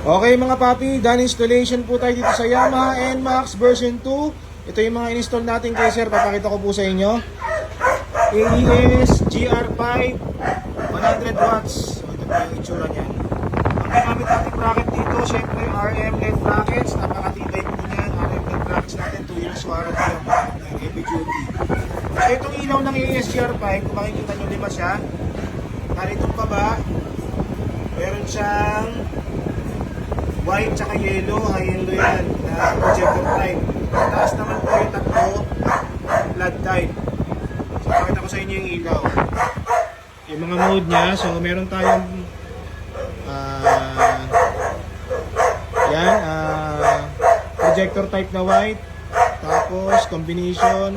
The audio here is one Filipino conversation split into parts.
Okay mga papi, done installation po tayo dito sa Yamaha NMAX version 2. Ito yung mga install natin kay sir, papakita ko po sa inyo. AES GR5 100 watts. So ito po yung itsura niyan. Ang gamit natin bracket dito, syempre RM LED brackets. Napakatibay po niyan. RM LED brackets natin, 2 years warranty ang heavy duty. So itong ilaw ng AES GR5, kung makikita nyo, di ba siya? Naritong baba, meron siyang white tsaka yellow, high yellow yan na projector type. Taas naman po yung tatlo, flood type. So pakita ko sa inyo yung ilaw. Yung mga mode nya, so meron tayong projector type na white, tapos combination,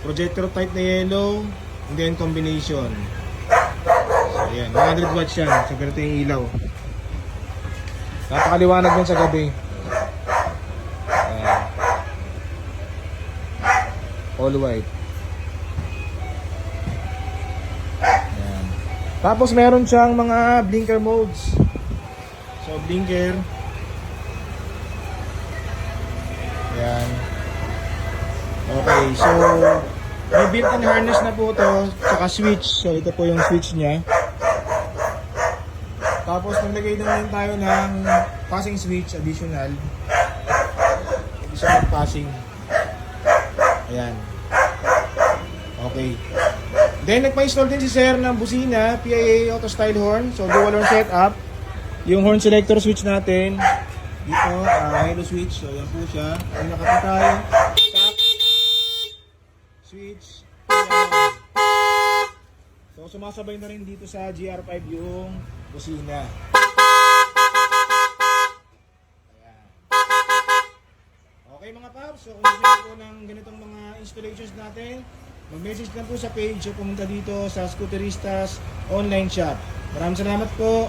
projector type na yellow, and then combination. Ayan, 100 watts yan. So, ganito yung ilaw. Napakaliwanag nun sa gabi. Ayan. All white. Ayan. Tapos, meron siyang mga blinker modes. So, blinker. Ayan. Okay, so may built-in harness na po ito, saka switch. So, ito po yung switch niya. Tapos naglagay naman tayo ng passing switch, additional passing. Ayan. Okay. Then nagpa-install din si sir ng busina, PIA auto style horn. So dual horn setup. Yung horn selector switch natin dito, halo switch. So yan po siya. Yung nakapatay, tap, switch. Ayan. So sumasabay na rin dito sa GR5 yung busina. Ayan. Okay mga paps, so kung gusto po ng ganitong mga installations natin, mag-message lang po sa page o pumunta dito sa Scooteristas online shop. Maraming salamat po.